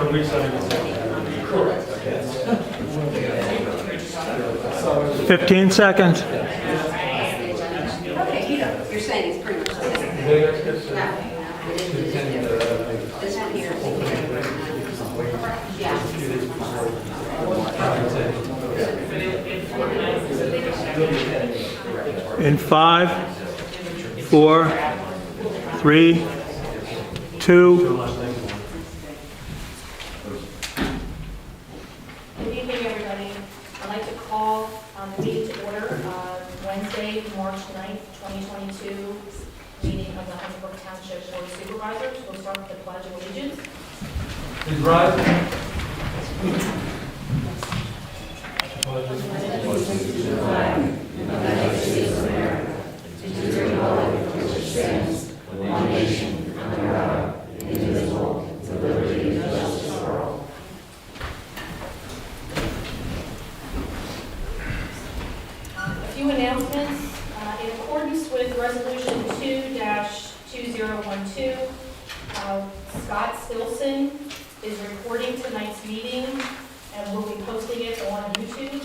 So we sign this. Correct, yes. 15 seconds. Okay, you're saying it's pretty much the same. This one here. Yeah. In 5, 4, 3, 2. Good evening, everybody. I'd like to call the meeting to order on Wednesday, March 9th, 2022, meeting of the Huntington Township Board of Supervisors. We'll start with the Pledge of Allegiance. Please rise. A few announcements. In accordance with Resolution 2-2012, Scott Stilson is recording tonight's meeting and will be posting it on YouTube.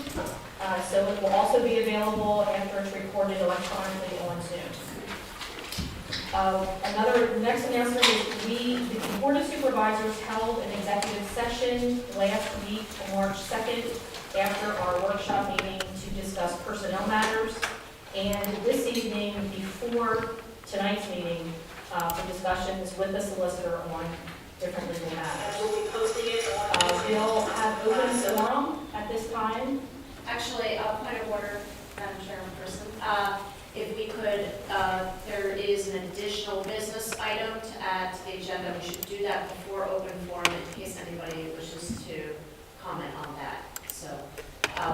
So it will also be available after it's recorded electronically on Zoom. Next announcement is the Board of Supervisors held an executive session last week on March 2nd after our workshop meeting to discuss personnel matters. And this evening, before tonight's meeting, for discussions with the solicitor on different legal matters. We'll be posting it on. We'll have open forum at this time. Actually, point of order, Madam Chairperson. If we could, there is an additional business item to add to the agenda. We should do that before open forum in case anybody wishes to comment on that. So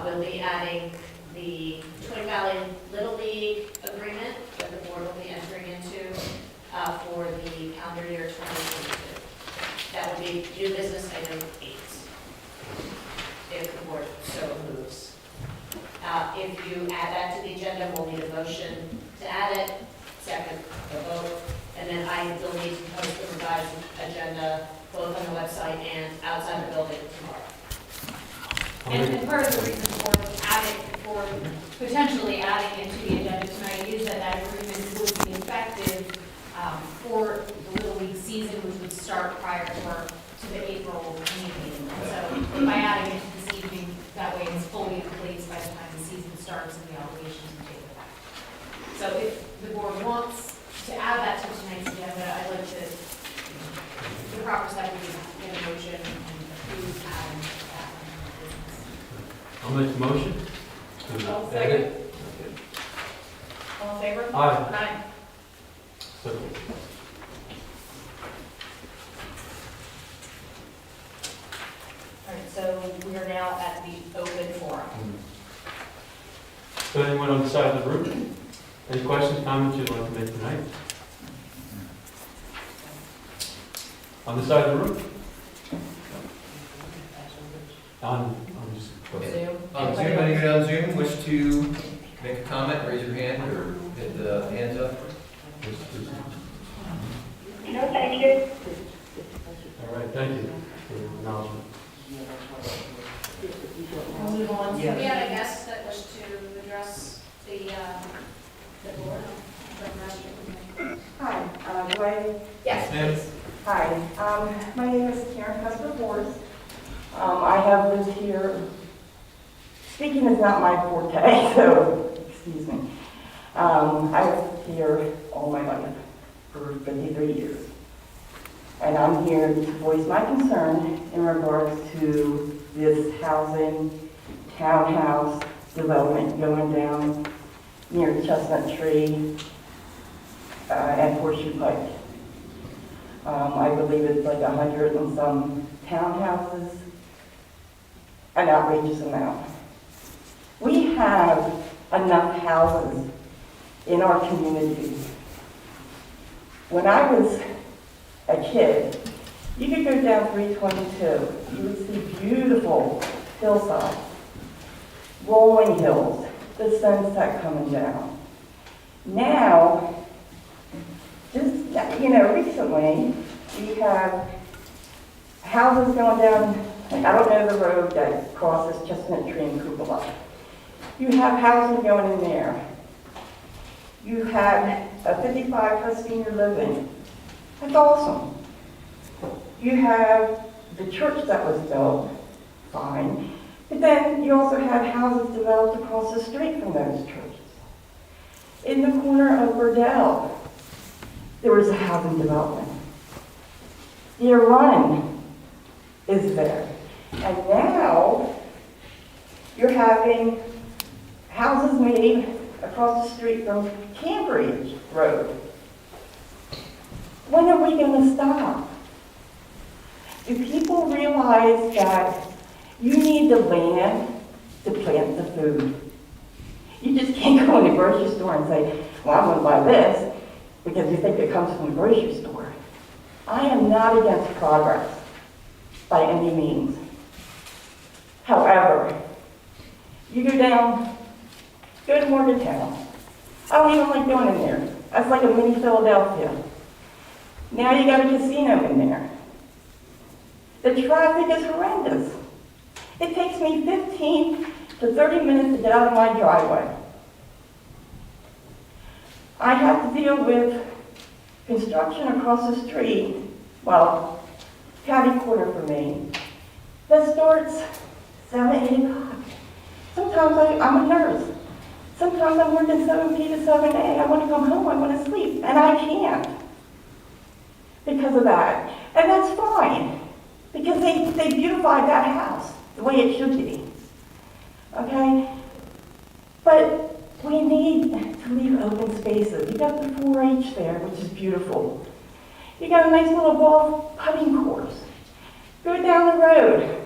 we'll be adding the Twin Valley Little League agreement that the board will be entering into for the calendar year 2022. That will be new business item 8, if the board so moves. If you add that to the agenda, we'll need a motion to add it, second, a vote, and then I will need to post the revised agenda both on the website and outside the building tomorrow. And part of the reason for potentially adding it to the agenda tonight is that that agreement would be effective for the Little League season, which would start prior to the April meeting. So by adding it to this evening, that way it's fully in place by the time the season starts and the obligations are taken back. So if the board wants to add that to tonight's agenda, I'd like to, the proper step would be to get a motion and approve adding that on the business. I'll make the motion. All second. All in favor? Aye. Aye. So, All right, so we are now at the open forum. So anyone on the side of the room? Any questions, comments you'd like to make tonight? On the side of the room? On just go ahead. Zoom. Zoom, anybody on Zoom wish to make a comment, raise your hand or hit the hands up? No, thank you. All right, thank you for your acknowledgement. We'll move on. We had a guest that wished to address the board. Hi, do I? Yes, Ma'am? please. Hi, my name is Karen Custer-Force. I have lived here, speaking is not my forte, so, excuse me. I've lived here all my life, for 53 years. And I'm here to voice my concern in regards to this housing, townhouse development going down near Chestnut Tree and Horseshoe Pike. I believe it's like 100 and some townhouses, an outrageous amount. We have enough houses in our community. When I was a kid, you could go down 322, you would see beautiful hillsides, rolling hills, the sunset coming down. Now, just, recently, we have houses going down, like, I don't know the road that crosses Chestnut Tree and Cupola. You have housing going in there. You have a 55 plus senior living. That's awesome. You have the church that was built, fine. But then you also have houses developed across the street from those churches. In the corner of Burdell, there was a housing development. Deer Run is there. And now you're having houses made across the street from Cambridge Road. When are we going to stop? Do people realize that you need the land to plant the food? You just can't go in the grocery store and say, well, I'm going to buy this because you think it comes from the grocery store. I am not against progress by any means. However, you go to Morgantown. I don't even like going in there. That's like a mini Philadelphia. Now you got a casino in there. The traffic is horrendous. It takes me 15 to 30 minutes to get out of my driveway. I have to deal with construction across the street, well, catty corner for me, that starts 7, 8 o'clock. Sometimes I'm a nurse. Sometimes I'm working 7 p to 7 a. I want to come home, I want to sleep, and I can't because of that. And that's fine, because they beautified that house the way it should be. Okay? But we need to leave open spaces. You got the 4-H there, which is beautiful. You got a nice little golf putting course. Go down the road.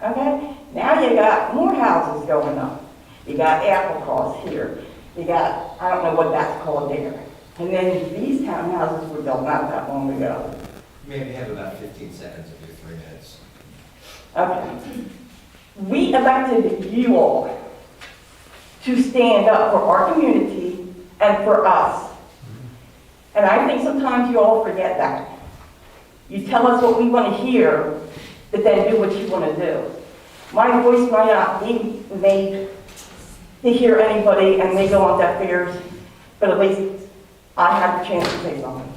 Okay? Now you got more houses going up. You got Applecross here. You got, I don't know what that's called there. And then these townhouses were built not that long ago. You maybe have about 15 seconds of your 3 minutes. Okay. We elected you all to stand up for our community and for us. And I think sometimes you all forget that. You tell us what we want to hear, but then do what you want to do. My voice might not be made to hear anybody and they go on deaf ears, but at least I had the chance to say something.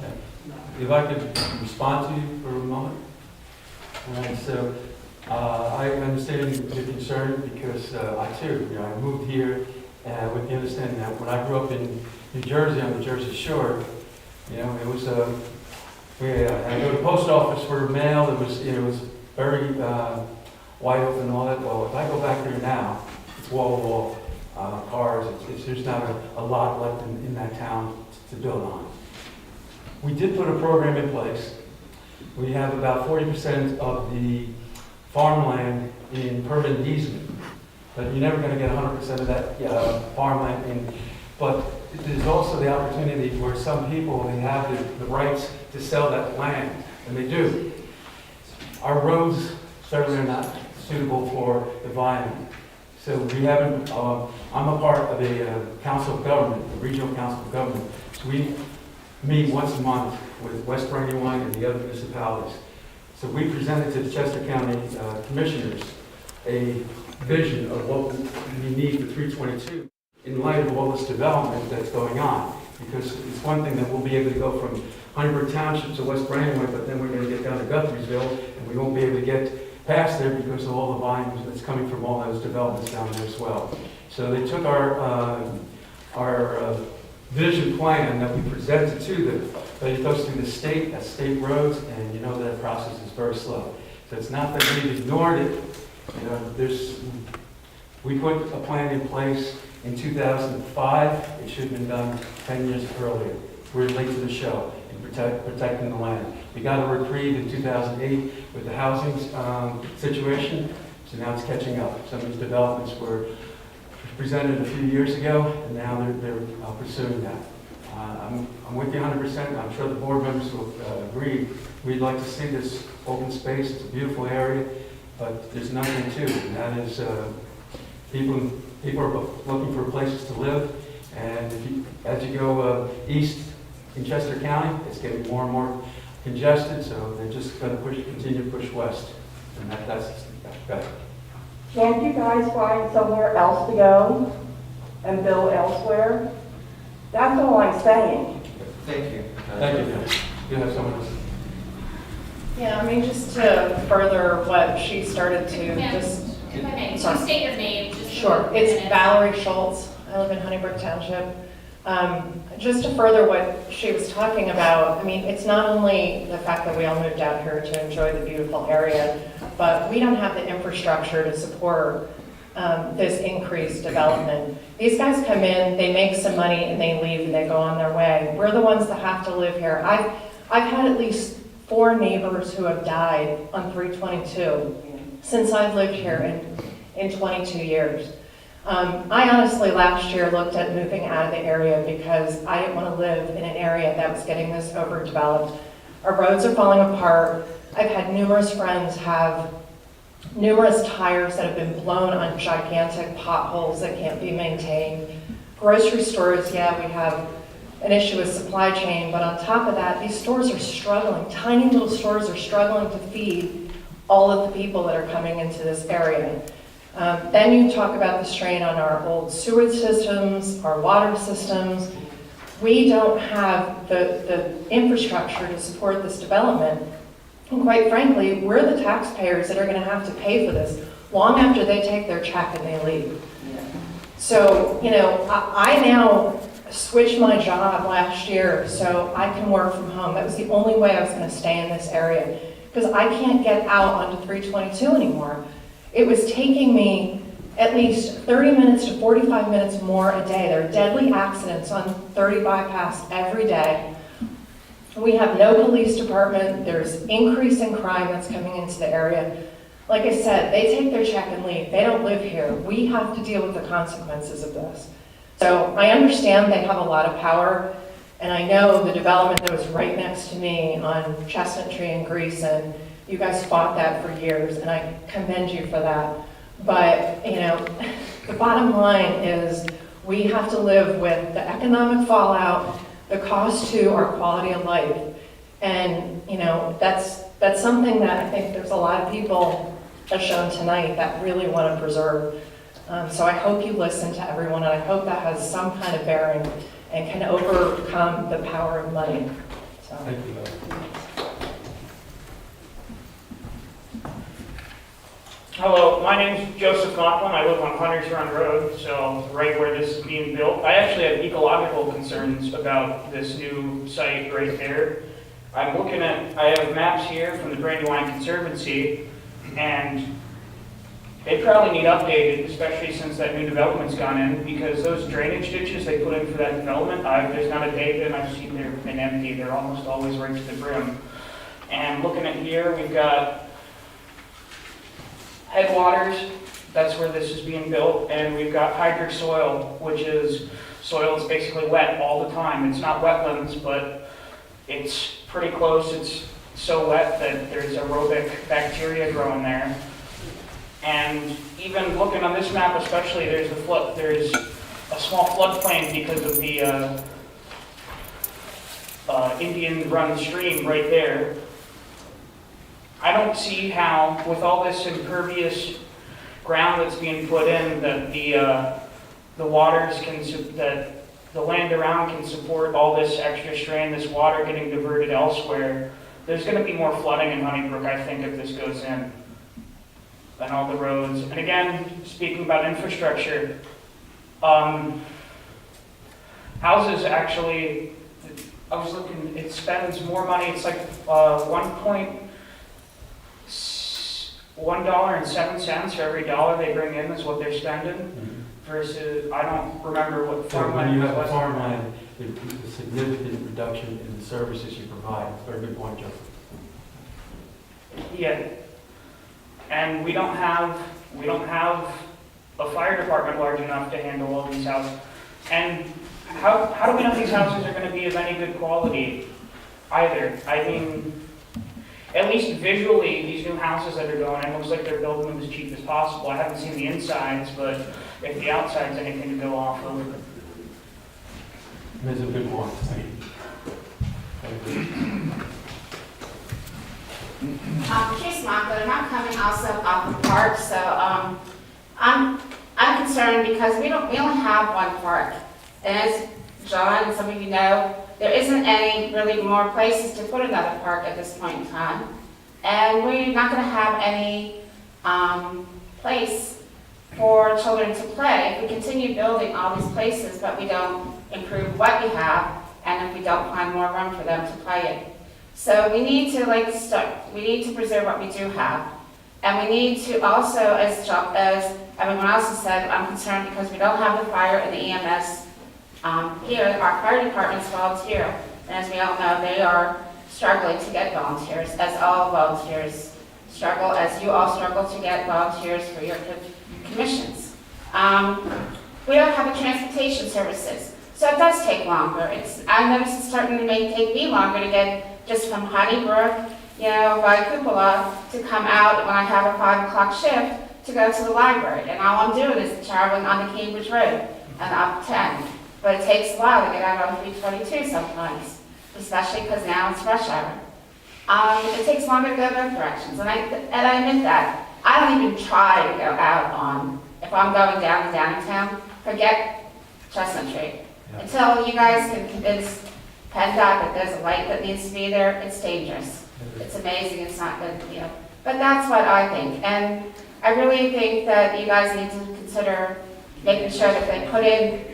If I could respond to you for a moment. All right, so I understand your concern because I too, I moved here with the understanding that when I grew up in New Jersey on the Jersey Shore, it was I go to the post office for mail. It was very wide open and all that. Well, if I go back there now, it's wall to wall cars. There's not a lot left in that town to build on. We did put a program in place. We have about 40% of the farmland in permanent easement, but you're never going to get 100% of that farmland in. But there's also the opportunity where some people, they have the rights to sell that land, and they do. Our roads certainly are not suitable for the volume. So we haven't, I'm a part of a council of government, the regional council of government. So we meet once a month with West Brandywine and the other municipalities. So we presented to the Chester County commissioners a vision of what we need for 322 in light of all this development that's going on. Because it's one thing that we'll be able to go from Huntingburg Township to West Brandywine, but then we're going to get down to Guthrie'sville, and we won't be able to get past there because of all the volume that's coming from all those developments down there as well. So they took our vision plan that we presented to them, but it goes through the state, that's state roads, and you know that process is very slow. So it's not that we've ignored it. We put a plan in place in 2005. It should have been done 10 years earlier. We're late to the show in protecting the land. We got a reprieve in 2008 with the housing situation, so now it's catching up. Some of these developments were presented a few years ago, and now they're pursuing that. I'm with you 100%. I'm sure the board members will agree. We'd like to see this open space. It's a beautiful area, but there's nothing to it, and that is people are looking for places to live, and as you go east in Chester County, it's getting more and more congested, so they're just gonna continue to push west, and that's better. Can't you guys find somewhere else to go and build elsewhere? That's all I'm saying. Thank you. Thank you, Dennis. You have someone else? Yeah, I mean, just to further what she started to Ma'am, just, If I may, can Sorry. you state your name? Just for sure, it's minutes? Valerie Schultz. I live in Honeybrook Township. Just to further what she was talking about, I mean, it's not only the fact that we all moved out here to enjoy the beautiful area, but we don't have the infrastructure to support this increased development. These guys come in, they make some money, and they leave, and they go on their way. We're the ones that have to live here. I've had at least 4 neighbors who have died on 322 since I've lived here in 22 years. I honestly last year looked at moving out of the area because I didn't want to live in an area that was getting this overdeveloped. Our roads are falling apart. I've had numerous friends have numerous tires that have been blown on gigantic potholes that can't be maintained. Grocery stores, yeah, we have an issue with supply chain, but on top of that, these stores are struggling. Tiny little stores are struggling to feed all of the people that are coming into this area. Then you talk about the strain on our old sewage systems, our water systems. We don't have the infrastructure to support this development. And quite frankly, we're the taxpayers that are going to have to pay for this long after they take their check and they leave. So, you know, I now switched my job last year so I can work from home. That was the only way I was going to stay in this area because I can't get out onto 322 anymore. It was taking me at least 30 minutes to 45 minutes more a day. There are deadly accidents on 30 bypass every day. We have no police department. There's increasing crime that's coming into the area. Like I said, they take their check and leave. They don't live here. We have to deal with the consequences of this. So I understand they have a lot of power, and I know the development that was right next to me on Chestnut Tree and Greason, you guys fought that for years, and I commend you for that. But, you know, the bottom line is we have to live with the economic fallout, the cost to our quality of life. And, you know, that's something that I think there's a lot of people, as shown tonight, that really want to preserve. So I hope you listen to everyone, and I hope that has some kind of bearing and can overcome the power of money. So. Thank you. Hello, my name's Joseph Laughlin. I live on Hunters Run Road, so right where this is being built. I actually have ecological concerns about this new site right there. I have maps here from the Brandywine Conservancy, and they probably need updated, especially since that new development's gone in, because those drainage ditches they put in for that development, there's not a day that I've seen they've been empty. They're almost always right to the brim. And looking at here, we've got headwaters, that's where this is being built, and we've got hydric soil, which is soil that's basically wet all the time. It's not wetlands, but it's pretty close. It's so wet that there's aerobic bacteria growing there. And even looking on this map especially, there's a small floodplain because of the Indian-run stream right there. I don't see how, with all this impervious ground that's being put in, that the waters that the land around can support all this extra strain, this water getting diverted elsewhere. There's going to be more flooding in Honeybrook, I think, if this goes in, and all the roads. And again, speaking about infrastructure, houses actually, I was looking, it spends more money. It's like $1.07 for every dollar they bring in is what they're spending, versus, I don't remember what So when farmland you was. have a farmland, it's a significant reduction in the services you provide. Very good point, Joseph. Yeah. And we don't have a fire department large enough to handle all these houses. And how do we know these houses are going to be of any good quality either? I mean, at least visually, these new houses that are going in, looks like they're building them as cheap as possible. I haven't seen the insides, but if the outside's anything to go off of. That's a good point. Thank you. Case Mockler, and I'm coming also off the park, so, I'm concerned because we only have one park. And as John and some of you know, there isn't any really more places to put another park at this point in time. And we're not gonna have any, place for children to play if we continue building all these places, but we don't improve what we have, and if we don't find more room for them to play in. So we need to we need to preserve what we do have. And we need to also, as everyone else has said, I'm concerned because we don't have the fire and the EMS here. Our fire department's volunteer, and as we all know, they are struggling to get volunteers, as all volunteers struggle, as you all struggle to get volunteers for your commissions. We don't have the transportation services, so it does take longer. I noticed it's starting to take me longer to get just from Brook, by Cupola, to come out when I have a 5 o'clock shift to go to the library. And all I'm doing is traveling on the Cambridge Road and up 10. But it takes a while to get out on 322 sometimes, especially because now it's rush hour. It takes longer to go both directions, and I admit that. I don't even try to go out if I'm going down to downtown, forget Chestnut Street. Yeah. Until you guys can convince PennDOT that there's a light that needs to be there, it's dangerous. It's amazing, it's not good, But that's what I think, and I really think that you guys need to consider making sure that they put in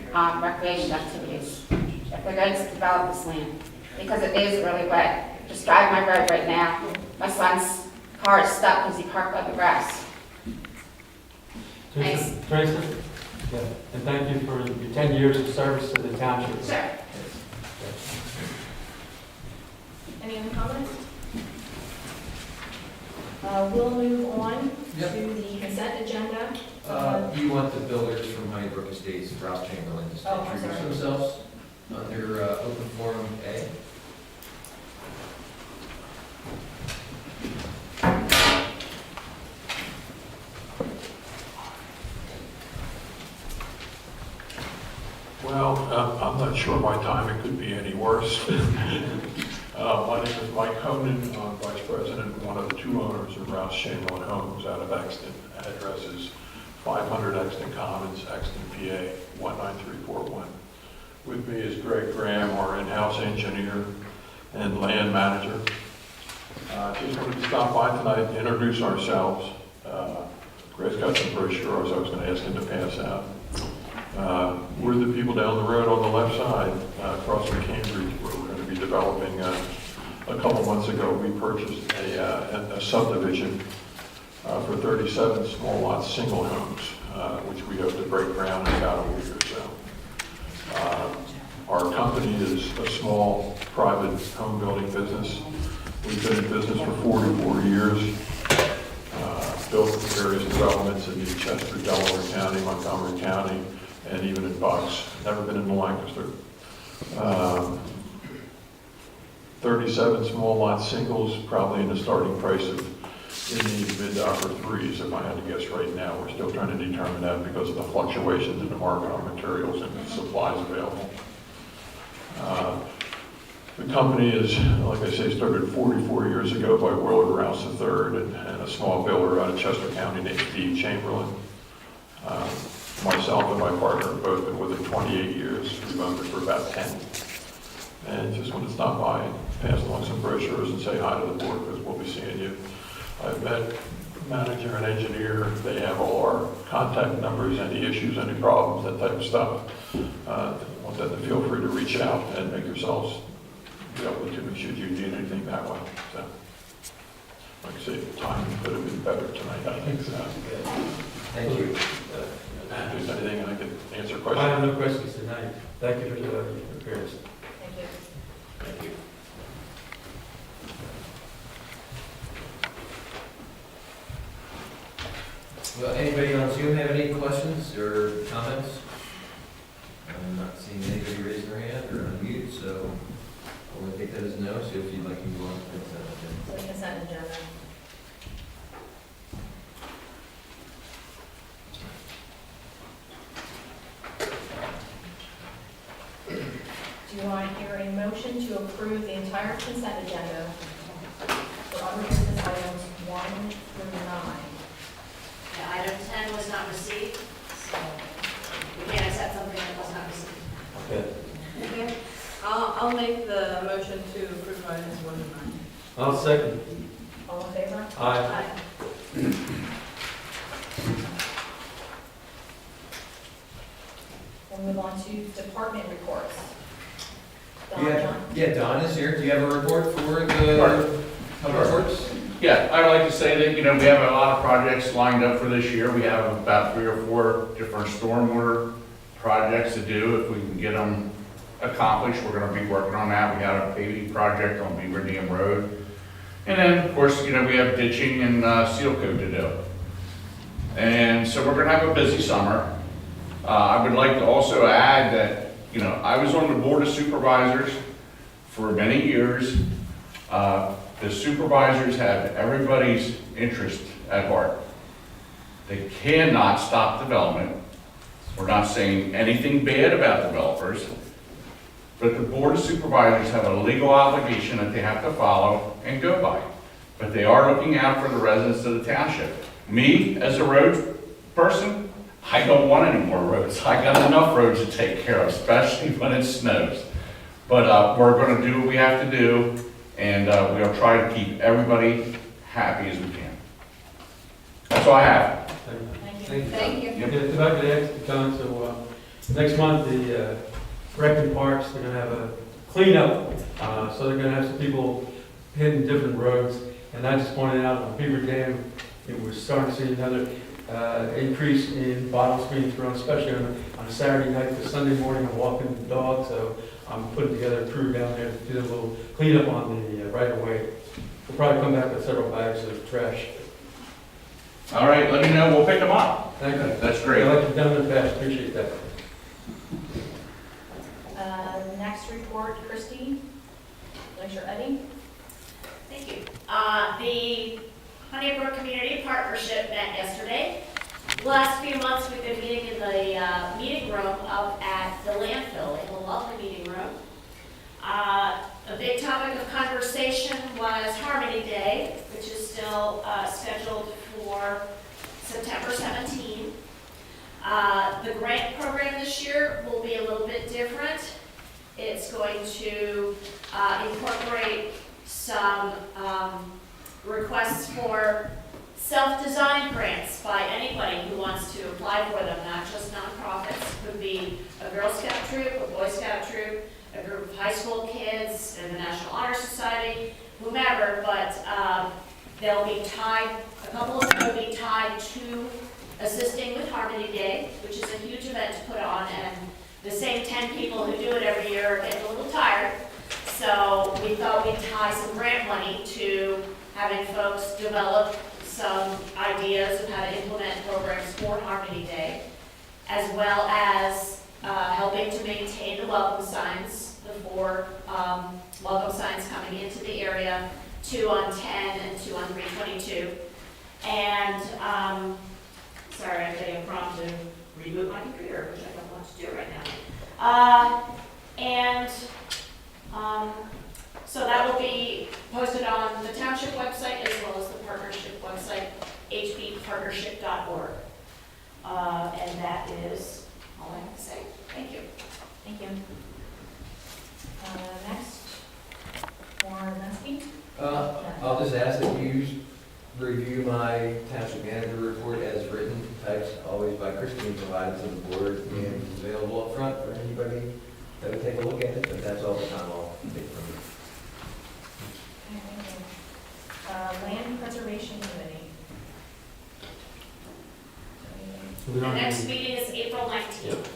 recreation activities if they're going to develop this land, because it is really wet. Just drive my road right now. My son's car is stuck because he parked on the grass. Thanks. Teresa? Yeah, and thank you for your 10 years of service to the township. Sure. Any other comments? We'll move on Yep. to the consent agenda. You want the builders from Honeybrook Estates, Rouse Chamberlain, to Oh, I'm introduce sorry. themselves under open forum A. Well, I'm not sure my timing could be any worse. My name is Mike Honan. I'm Vice President and one of the two owners of Rouse Chamberlain Homes out of Exton. Address is 500 Exton Commons, Exton, PA, 19341. With me is Greg Graham, our in-house engineer and land manager. Just wanted to stop by tonight to introduce ourselves. Greg's got some brochures I was going to ask him to pass out. We're the people down the road on the left side, across from Cambridge, where we're going to be developing. A couple months ago, we purchased a subdivision for 37 small lot single homes, which we hope to break ground in about a week or so. Our company is a small private home building business. We've been in business for 44 years. Built various developments in New Chester, Delaware County, Montgomery County, and even in Bucks. Never been in Lancaster. 37 small lot singles, probably in the starting price of in the mid to upper threes, if I had to guess right now. We're still trying to determine that because of the fluctuations in the market on materials and supplies available. The company is, like I say, started 44 years ago by Willard Rouse III and a small builder out of Chester County named Steve Chamberlain. Myself and my partner have both been with it 28 years. We've owned it for about 10. And just wanted to stop by and pass along some brochures and say hi to the board because we'll be seeing you. I've met manager and engineer. They have all our contact numbers, any issues, any problems, that type of stuff. Want them to feel free to reach out and make yourselves available to me should you need anything that way. So, like I say, the timing could have been better tonight, I think so. Thank you. If there's anything I can answer I questions. have no questions tonight. Thank you for your appearance. Thank you. Thank you. Well, anybody on Zoom have any questions or comments? I'm not seeing anybody raise their hand or unmute, so we'll take that as a no. So if you'd like to move on to So the consent agenda. Do you want to hear a motion to approve the entire consent agenda for other business I'll second. All in favor? Aye. We'll move on to department reports. Don, Yeah, John? yeah, Don is here. Do you have a report for the Public Works? Yeah, I'd like to say that, we have a lot of projects lined up for this year. We have about 3 or 4 different stormwater projects to do. If we can get them accomplished, we're gonna be working on that. We have a paving project on Beaver Dam Road. And then, of course, we have ditching and seal coat to do. And so we're gonna have a busy summer. I would like to also add that, I was on the Board of Supervisors for many years. The supervisors have everybody's interest at heart. They cannot stop development. We're not saying anything bad about developers, but the Board of Supervisors have a legal obligation that they have to follow and go by. But they are looking out for the residents of the township. Me, as a road person, I don't want any more roads. I got enough roads to take care of, especially when it snows. But we're gonna do what we have to do, and we'll try to keep everybody happy as we can. That's all I have. Thank you. Thank you. Yeah, if I could ask, Don, so next month, the Rec and Parks, they're gonna have a cleanup. So they're gonna have some people hitting different roads. And I just pointed out on Beaver Dam, it was starting to see another increase in bottles being thrown, especially on a Saturday night to Sunday morning. I'm walking the dog, so I'm putting together a crew down there to do a little cleanup on the right of way. We'll probably come back with several bags of trash. All right, let me know, we'll pick them up. Thank you. That's great. I like you've done in the past, appreciate that. Next report, Christie. Lecture Eddie. Thank you. The Honeybrook Community Partnership met yesterday. The last few months, we've been meeting in the meeting room up at the landfill, in the lovely meeting room. A big topic of conversation was Harmony Day, which is still scheduled for September 17. The grant program this year will be a little bit different. It's going to incorporate some requests for self-designed grants by anybody who wants to apply for them, not just nonprofits. Could be a Girl Scout troop, a Boy Scout troop, a group of high school kids, and the National Honor Society, whomever, but they'll be tied, a couple of them will be tied to assisting with Harmony Day, which is a huge event to put on, and the same 10 people who do it every year are getting a little tired. So we thought we'd tie some grant money to having folks develop some ideas of how to implement programs for Harmony Day, as well as helping to maintain the welcome signs, the 4 welcome signs coming into the area, 2 on 10 and 2 on 322. And, sorry, I'm getting a prompt to reboot my computer, which I don't want to do right now. So that will be posted on the township website as well as the partnership website, hbpartnership.org. And that is all I have to say. Thank you. Thank you. Next, Warren Mensky. I'll just ask that you review my township manager report as written, typed always by Christine, provided to the board, and is available up front for anybody that would take a look at it, but that's all the time I'll take from you. Land Preservation Committee. So we The don't next have- meeting is April 19th.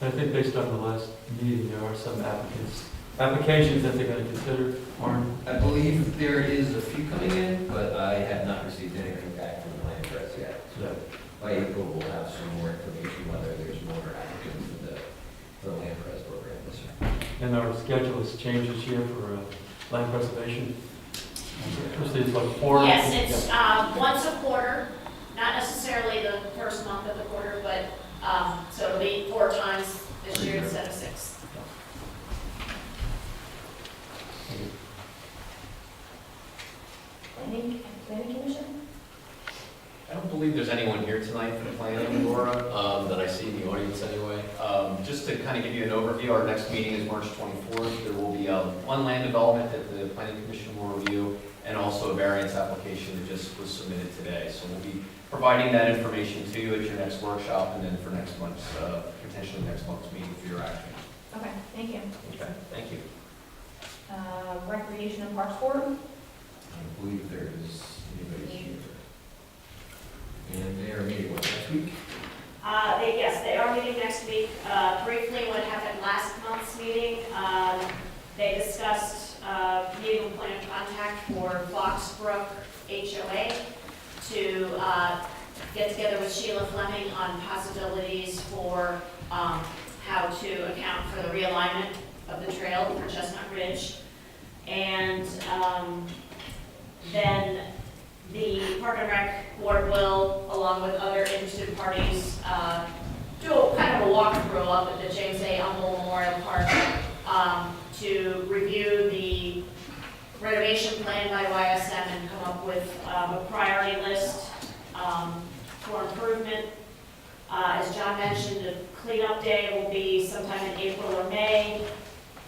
I think based on the last meeting, there are some applications that they're gonna consider, Warren. I believe there is a few coming in, but I have not received anything back from the land trust yet. So by April, we'll have some more information whether there's more applicants for the land trust program this year. And our schedule has changed this year for land preservation. Usually it's like 4. Yes, it's once a quarter, not necessarily the first month of the quarter, but, so it'll be 4 times this year instead of 6. Planning Commission? I don't believe believe there's anyone here tonight from planning, Laura, that I see in the audience anyway. Just to kind of give you an overview, our next meeting is March 24th. There will be one land development that the Planning Commission will review, and also a variance application that just was submitted today. So we'll be providing that information to you at your next workshop, and then for next month's, potentially next month's meeting for your action. Okay, thank you. Okay, thank you. Recreation and Parks Board? I believe there is anybody here. And they are meeting what, next week? Yes, they are meeting next week. Briefly, what happened last month's meeting, they discussed meeting with point of contact for Brook HOA to get together with Sheila Fleming on possibilities for how to account for the realignment of the trail for Chestnut Ridge. And then the Park and Rec Board will, along with other interested parties, do kind of a walkthrough up at the James A. Humble Memorial Park to review the renovation plan by YSM and come up with a priority list for improvement. As John mentioned, the cleanup day will be sometime in April or May.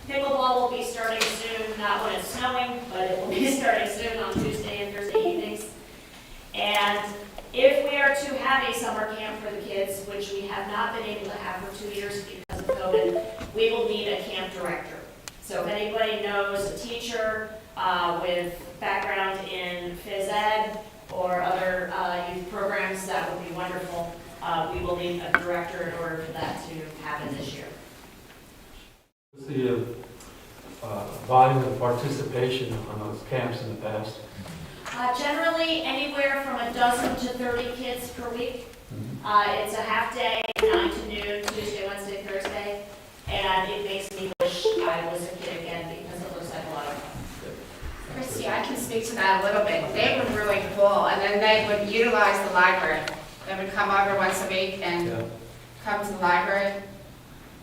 Pickleball will be starting soon, not when it's snowing, but it will be starting soon on Tuesday and Thursday evenings. And if we are to have a summer camp for the kids, which we have not been able to have for 2 years because of COVID, we will need a camp director. So if anybody knows a teacher with background in phys ed or other youth programs, that would be wonderful. We will need a director in order for that to happen this year. What's the volume of participation on those camps in the past? Generally, anywhere from a dozen to 30 kids per week. It's a half day, 9 to noon, Tuesday, Wednesday, Thursday, and it makes me wish I was a kid again because it looks like a lot of fun. Christy, I can speak to that a little bit. They were really cool, and then they would utilize the library. They would come over once a week and come to the library.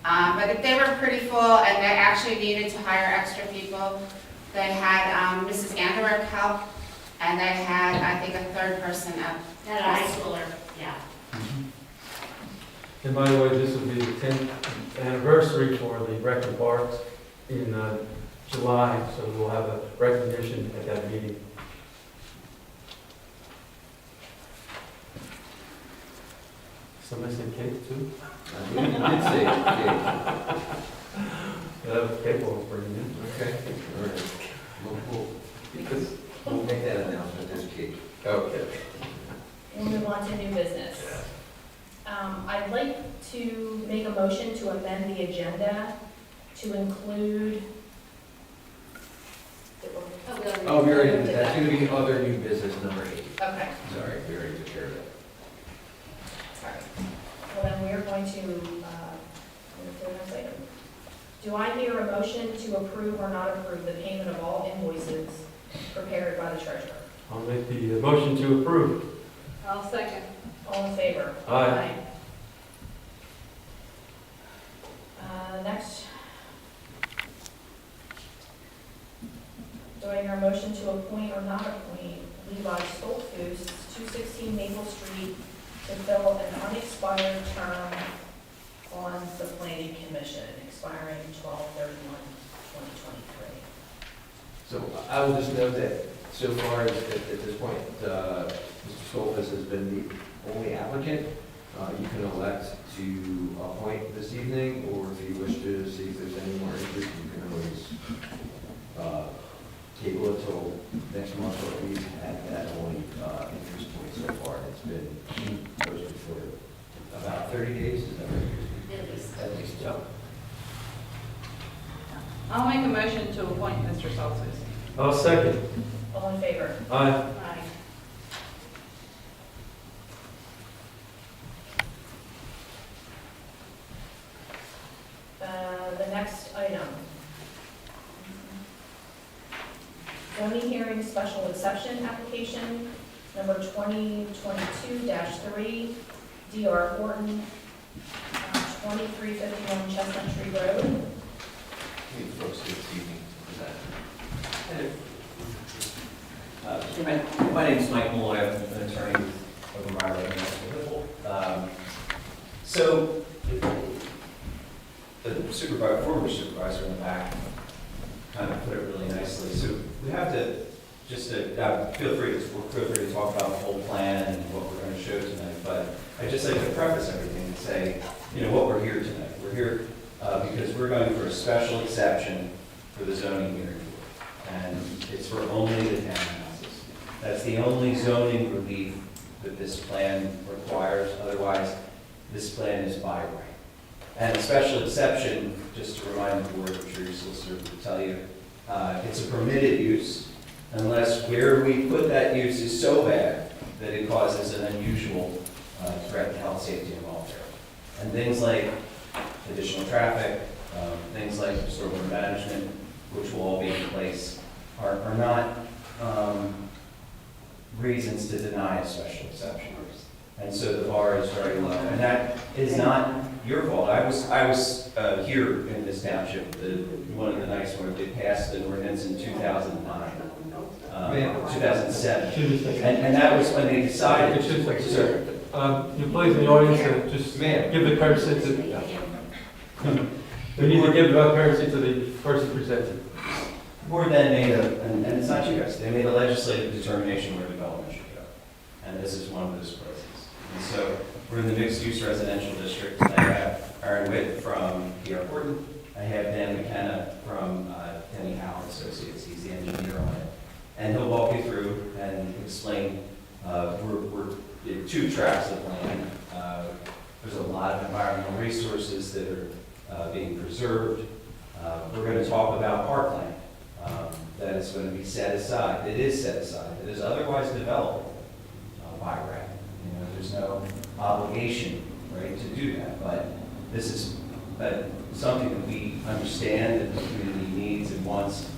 But they were pretty full, and they actually needed to hire extra people. They had Mrs. Anderwick help, and they had, I think, a third person up. And a high schooler, yeah. And by the way, this will be the 10th anniversary for the Rec and Parks in July, so we'll have a recognition at that meeting. Somebody said cake too? I did say cake. Cake will bring it in. Okay, all right. We'll make that announcement, there's cake. Okay. We'll move on to new business. I'd like to make a motion to amend the agenda to include. Oh, we already did that. That's going to be other new business number 8. Okay. Sorry, we already took care of that. Sorry. Well, then we're going to move to the next item. Do I hear a motion to approve or not approve the payment of all invoices prepared by the treasurer? I'll make the motion to approve. I'll second. All in favor? Aye. Next. Do I hear a motion to appoint or not appoint Levi Stoltzfus, 216 Maple Street, to fill an unexpired term on the planning commission, expiring 12/31/2023? So I will just note that so far at this point, Mr. Stolfus has been the only applicant. You can elect to appoint this evening, or if you wish to see if there's any more interest, you can always table it till next month, or at least at that only interest point so far. It's been posted for about 30 days, is that right? At least. At least, yeah. I'll make a motion to appoint Mr. Saltzis. I'll second. All in favor? Aye. Aye. The next item. Zoning hearing special exception application, number 2022-3, DR Horton, 2351 Chestnut Tree Road. Need folks here this evening for that. My name is Mike Moore. I'm an attorney with over my right hand, so the supervisor, former supervisor in the back, kind of put it really nicely. So we have to feel free to talk about the whole plan and what we're going to show tonight. But I just like to preface everything and say, what we're here tonight. We're here because we're going for a special exception for the zoning hearing board, and it's for only the townhouses. That's the only zoning relief that this plan requires. Otherwise, this plan is by right. And a special exception, just to remind the board, I'm sure your solicitor will tell you, it's a permitted use unless where we put that use is so bad that it causes an unusual threat to health, safety, and welfare. And things like additional traffic, things like stormwater management, which will all be in place, are not reasons to deny a special exception. And so the bar is very low. And that is not your fault. I was here in this township, one of the nights where they passed an ordinance in 2009, 2007. And that was when they decided. Sir, you please in the audience, just give the courtesy to, we need to give the courtesy to the person presenting. The board then made and it's not you guys, they made a legislative determination where development should go. And this is one of those places. And so we're in the mixed-use residential district. I have Aaron Witt from PR Horton. I have Dan McKenna from Denny Howard Associates. He's the engineer on it. And he'll walk you through and explain, we're in 2 tracts of land. There's a lot of environmental resources that are being preserved. We're going to talk about parkland that is going to be set aside. It is set aside. It is otherwise developable by right. There's no obligation, right, to do that. But this is something that we understand that the community needs and wants.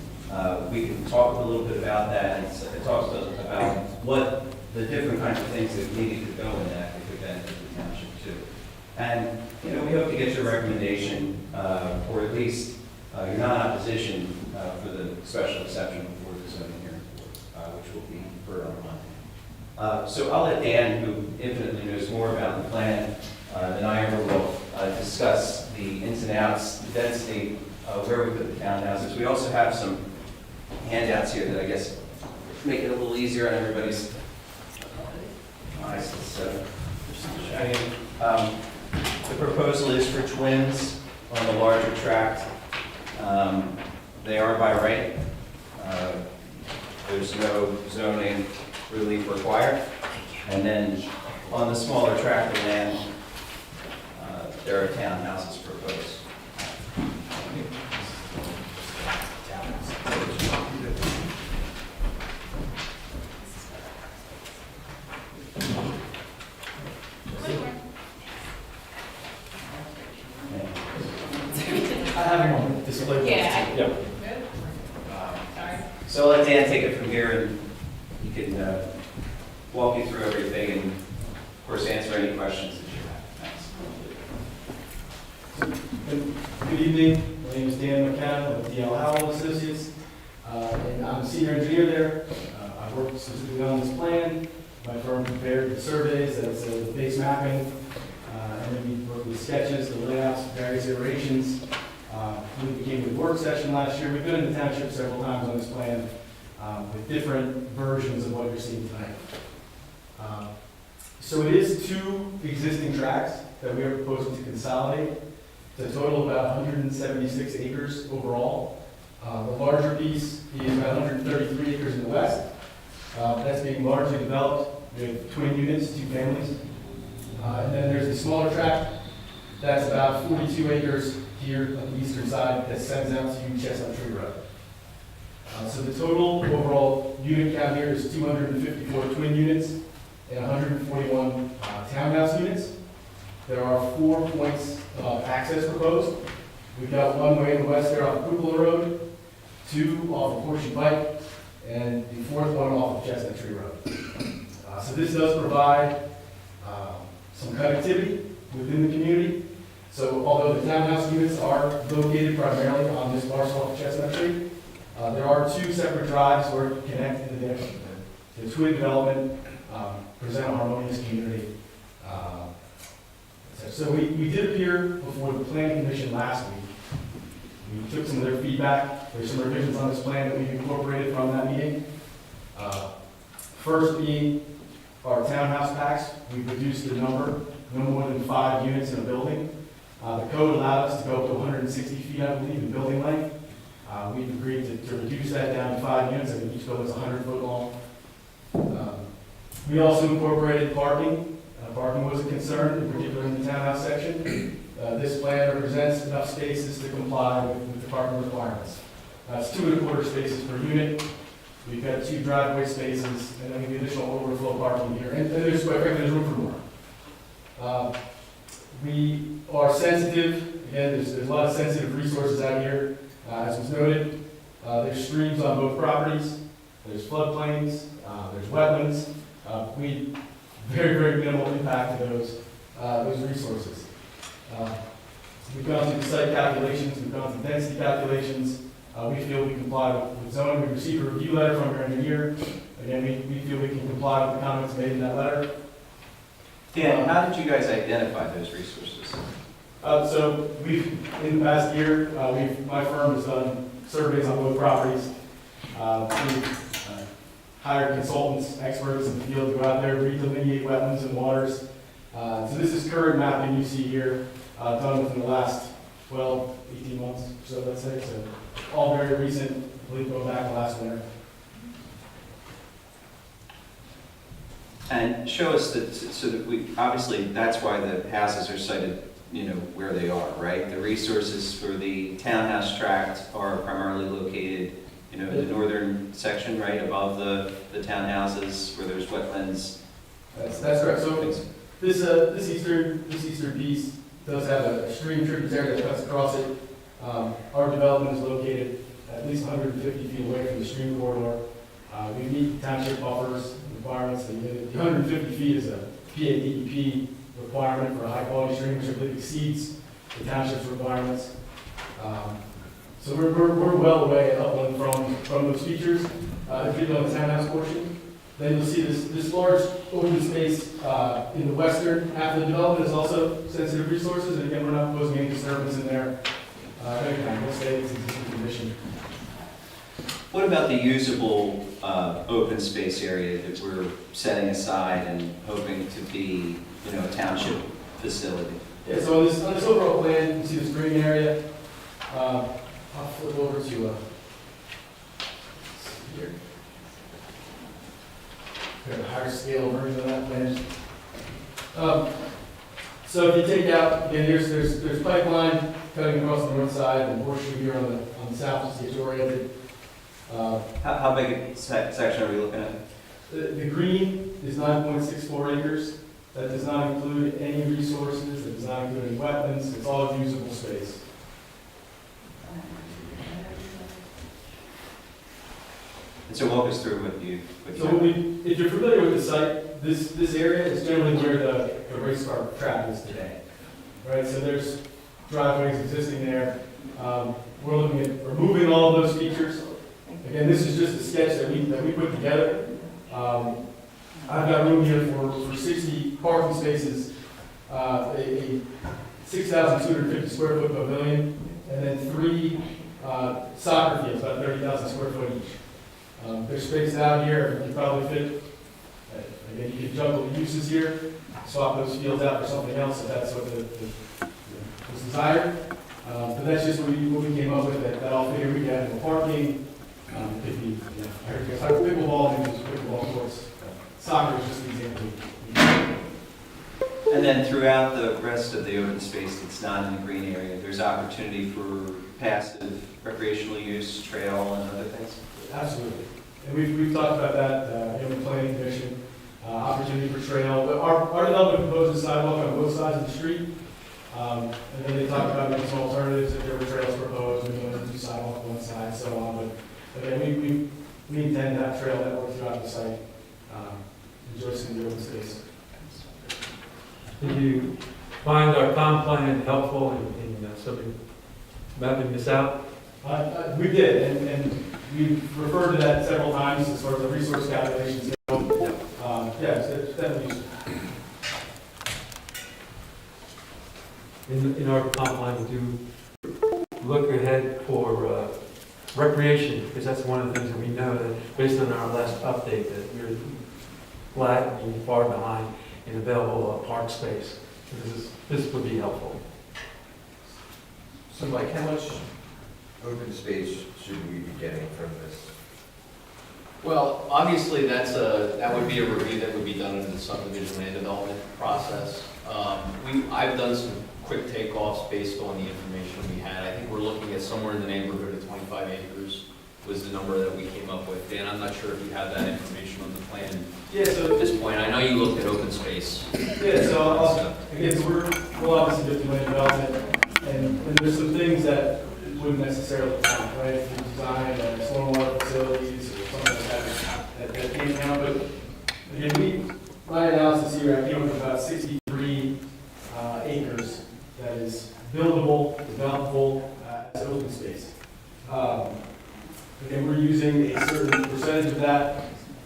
We can talk a little bit about that. It talks about what the different kinds of things that needed to go in that could benefit the township too. And we hope to get your recommendation, or at least you're not in opposition for the special exception before the zoning hearing board, which will be heard on Monday. So I'll let Dan, who infinitely knows more about the plan than I ever will, discuss the ins and outs, the density, where we put the townhouses. We also have some handouts here that I guess make it a little easier on everybody's eyes. The proposal is for twins on the larger tract. They are by right. There's no zoning relief required. And then on the smaller tract of land, there are townhouses proposed. I have him on display. Yeah. So I'll let Dan take it from here, and he can walk you through everything, and of course answer any questions that you have. Thanks. Good evening. My name is Dan McKenna with D.L. Howell Associates, and I'm a senior engineer there. I work specifically on this plan. My firm prepared the surveys, that's the base mapping, and then we worked with sketches, the layouts, various iterations. We became a work session last year. We've been in the township several times on this plan with different versions of what you're seeing tonight. So it is 2 existing tracts that we are proposing to consolidate. It's a total of about 176 acres overall. The larger piece is about 133 acres in the west. That's being largely developed with twin units, 2 families. And then there's the smaller tract. That's about 42 acres here on the eastern side that sends out to Chestnut Tree Road. So the total overall unit count here is 254 twin units and 141 townhouse units. There are 4 points of access proposed. We've got one way in the west there off Cupola Road, 2 off of Horseshoe Pike, and the 4th one off of Chestnut Tree Road. So this does provide some connectivity within the community. So although the townhouse units are located primarily on this parcel of Chestnut Tree, there are 2 separate drives where it connect into the to twin development, present a harmonious community. So we did appear before the planning commission last week. We took some of their feedback. There's some revisions on this plan that we've incorporated from that meeting. First being our townhouse packs. We've reduced the number, no more than 5 units in a building. The code allowed us to go up to 160 feet, I believe, in building length. We've agreed to reduce that down to 5 units. I think each building is 100 foot long. We also incorporated parking. Parking was a concern, in particular in the townhouse section. This plan represents enough spaces to comply with the parking requirements. It's 2.25 spaces per unit. We've got 2 driveway spaces, and then the additional overflow parking here. And there's, quite frankly, there's room for more. We are sensitive. Again, there's a lot of sensitive resources out here. As was noted, there's streams on both properties. There's floodplains. There's wetlands. We very, very minimal impact to those resources. We've gone through the site calculations, we've gone through density calculations. We feel we comply with zoning. We received a review letter from our engineer. Again, we feel we can comply with the comments made in that letter. Dan, how did you guys identify those resources? So in the past year, my firm has done surveys on both properties. We've hired consultants, experts in the field to go out there, redelineate wetlands and waters. So this is current mapping you see here, done within the last 12, 18 months or so, let's say. So all very recent, I believe going back to last winter. And show us that, so that we, obviously, that's why the houses are sited, where they are, right? The resources for the townhouse tract are primarily located, in the northern section, right, above the townhouses where there's wetlands. That's correct. So this eastern piece does have a stream tributary that cuts across it. Our development is located at least 150 feet away from the stream corridor. We meet township buffers requirements. The 150 feet is a PADEP requirement for a high-quality stream, which I believe exceeds the township's requirements. So we're well away upland from those features. If you go on the townhouse portion, then you'll see this large open space in the western half of the development is also sensitive resources. And again, we're not proposing any disturbance in there. We'll stay in its existing condition. What about the usable open space area that we're setting aside and hoping to be, a township facility? Yeah, so on this overall plan, you can see this green area. I'll flip over to here. Got a higher scale version of that plan. So if you take out, again, there's pipeline cutting across the north side and horseshoe here on the south, just gets oriented. How big a section are we looking at? The green is 9.64 acres. That does not include any resources. It does not include any wetlands. It's all usable space. And so walk us through what you. If you're familiar with the site, this area is generally where the race car track is today, right? So there's driveways existing there. We're looking at removing all of those features. Again, this is just a sketch that we put together. I've got room here for 60 parking spaces, a 6,250 square foot pavilion, and then 3 soccer fields, about 30,000 square foot each. They're spaced out here. You probably fit. Again, you can juggle the uses here, swap those fields out for something else if that's what was desired. But that's just what we came up with. That all figure we can have parking. It could be, pickleball, maybe pickleball courts. Soccer is just an example. And then throughout the rest of the open space that's not in the green area, there's opportunity for passive recreational use, trail, and other things? Absolutely. And we've talked about that in the planning commission, opportunity for trail. But our development proposes sidewalk on both sides of the street. And then they talked about making some alternatives if there were trails proposed, maybe one or 2 sidewalk on one side, so on. But again, we intend to have trail network throughout the site, enjoying the open space. Did you find our comp plan helpful in sort of mapping this out? We did, and we've referred to that several times as far as the resource calculations go. Yes, it's definitely useful. In our comp plan, we do look ahead for recreation, because that's one of the things that we know that based on our last update, that we're lagging far behind in available park space. So this would be helpful. So Mike, how much open space should we be getting from this? Well, obviously, that would be a review that would be done in the subdivision land development process. I've done some quick takeoffs based on the information we had. I think we're looking at somewhere in the neighborhood of 25 acres was the number that we came up with. Dan, I'm not sure if you have that information on the plan. Yeah, so At this point, I know you looked at open space. Yeah, so again, so we'll obviously do the land development, and there's some things that wouldn't necessarily count, right? If you design stormwater facilities or something like that can't count, but again, my analysis here, I came up with about 63 acres that is buildable, developable as open space. Again, we're using a certain percentage of that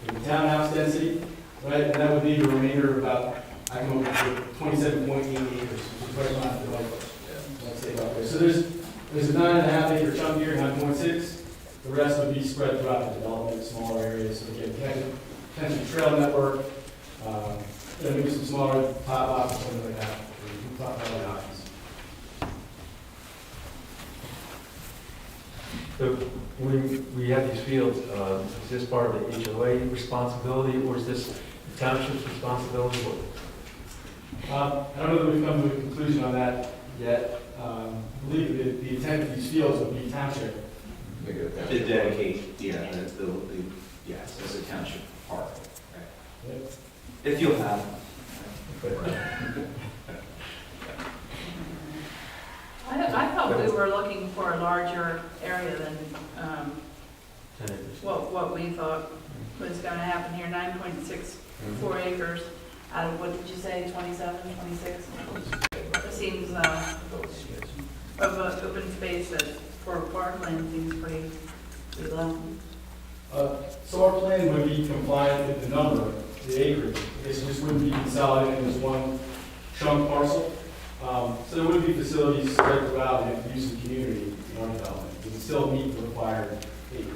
in the townhouse density, right? And that would leave a remainder of about, I come up with 27.8 acres, which is right around the let's say about there. So there's a 9.5 acre chunk here, 9.6. The rest would be spread throughout the development, smaller areas. So again, potential trail network, maybe some smaller top lots or something like that, or top valley options. So when we have these fields, is this part of the HOA responsibility, or is this the township's responsibility? I don't know that we've come to a conclusion on that yet. I believe that the intent of these fields would be township. To dedicate, yes, as a township park. Right. Yep. If you'll have. I thought we were looking for a larger area than 10 acres. what we thought was going to happen here, 9.64 acres out of, what did you say, 27, 26? It seems of open space that for parkland seems pretty low. So our plan would be compliant with the number, the acreage. This just wouldn't be consolidated as one chunk parcel. So there would be facilities spread throughout and if use of community in our development. It would still meet the required acreage.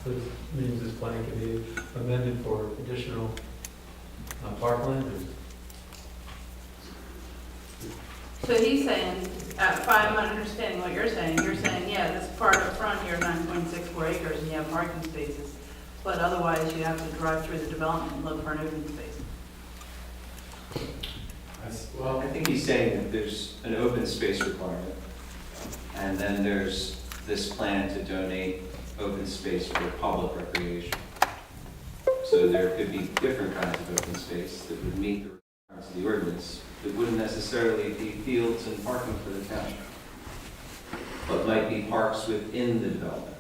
So this means this plan can be amended for additional parkland? So he's saying, if I'm understanding what you're saying, yeah, this part up front here, 9.64 acres, and you have parking spaces, but otherwise you have to drive through the development and look for an open space. Well, I think he's saying that there's an open space requirement, and then there's this plan to donate open space for public recreation. So there could be different kinds of open space that would meet the requirements of the ordinance. That wouldn't necessarily be fields and parking for the township, but might be parks within the development.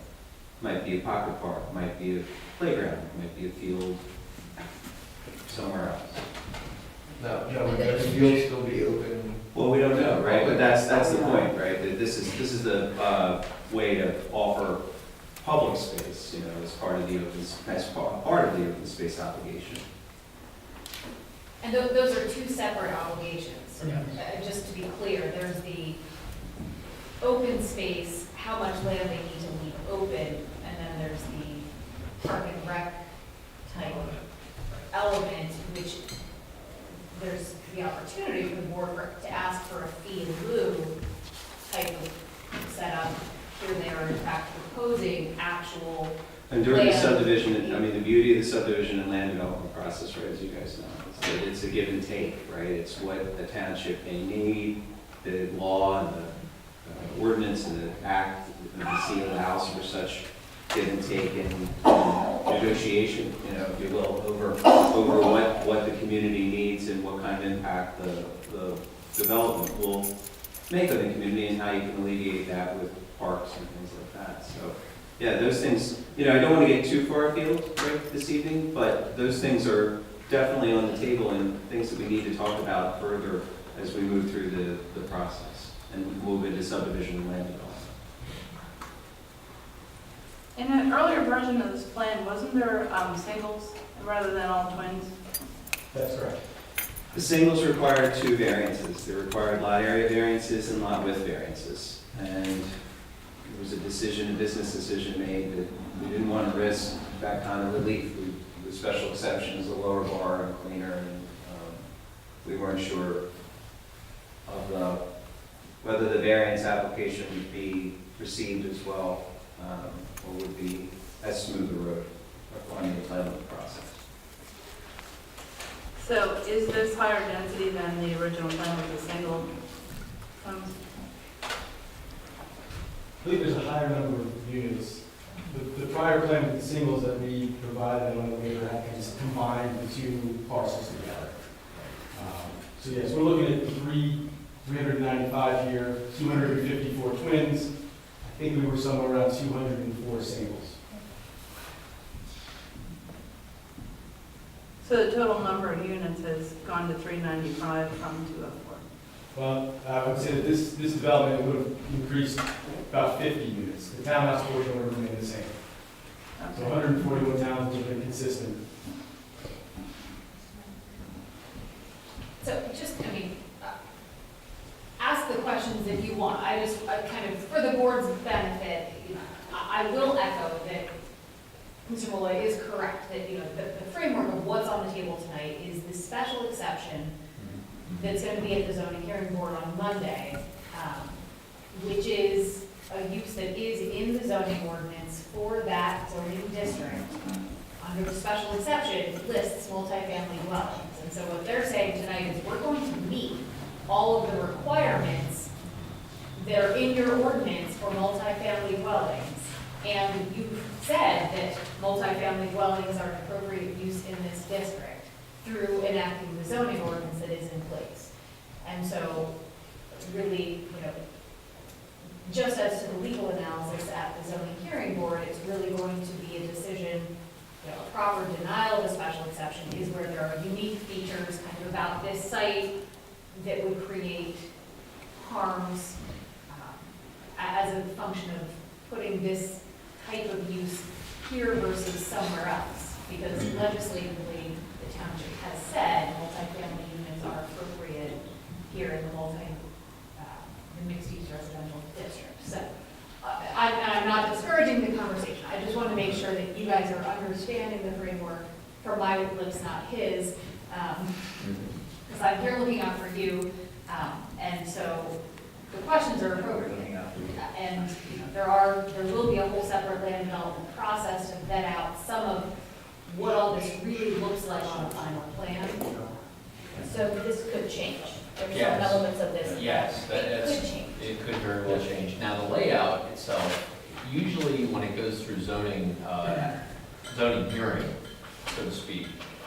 Might be a pocket park, might be a playground, might be a field somewhere else. No, would the field still be open? Well, we don't know, right? But that's the point, right? That this is the way to offer public space, as part of the part of the open space obligation. And those are two separate obligations. Just to be clear, there's the open space, how much land they need to leave open, and then there's the park and rec type element, which there's the opportunity for the board to ask for a fee in lieu type of setup. Here they are in fact proposing actual And during the land. subdivision, the beauty of the subdivision and land development process, right, as you guys know, is that it's a give and take, right? It's what the township may need, the law and the ordinance and the act and the DC allows for such give and take and negotiation, if you will, over what the community needs and what kind of impact the development will make on the community and how you can alleviate that with parks and things like that. So, yeah, those things, I don't want to get too far afield right this evening, but those things are definitely on the table and things that we need to talk about further as we move through the process and move into subdivision and land development. In an earlier version of this plan, wasn't there singles rather than all twins? That's correct. The singles required 2 variances. They required lot area variances and lot width variances. And there was a business decision made that we didn't want to risk that kind of relief. The special exception is a lower bar and cleaner, and we weren't sure of whether the variance application would be received as well, or would be as smooth a road on the entitlement process. So is this higher density than the original plan with the single homes? I believe there's a higher number of units. The prior plan with the singles that we provided on the waiver had combined the 2 parcels together. So yes, we're looking at 395 here, 254 twins. I think we were somewhere around 204 singles. So the total number of units has gone to 395 from 204. Well, I would say that this development would have increased about 50 units. The townhouse portion would remain the same. So 141 towns would have been consistent. So just, ask the questions if you want. I kind of, for the board's benefit, I will echo that Mr. Malloy is correct, that, the framework of what's on the table tonight is the special exception that's going to be at the zoning hearing board on Monday, which is a use that is in the zoning ordinance for that zoning district. Under the special exception, it lists multifamily dwellings. And so what they're saying tonight is we're going to meet all of the requirements that are in your ordinance for multifamily dwellings. And you said that multifamily dwellings are an appropriate use in this district through enacting the zoning ordinance that is in place. And so really, just as to the legal analysis at the zoning hearing board, it's really going to be a decision, a proper denial of a special exception is where there are unique features kind of about this site that would create harms as a function of putting this type of use here versus somewhere else. Because legislatively, the township has said multifamily units are appropriate here in the mixed-use residential district. So I'm not discouraging the conversation. I just want to make sure that you guys are understanding the framework from my lips, not his. Because I'm here looking out for you, and so the questions are appropriate. And there will be a whole separate land development process to vet out some of what all this really looks like on a final plan. So this could change. There's some elements of this. Yes, It could change. it could very well change. Now, the layout itself, usually when it goes through zoning hearing, so to speak,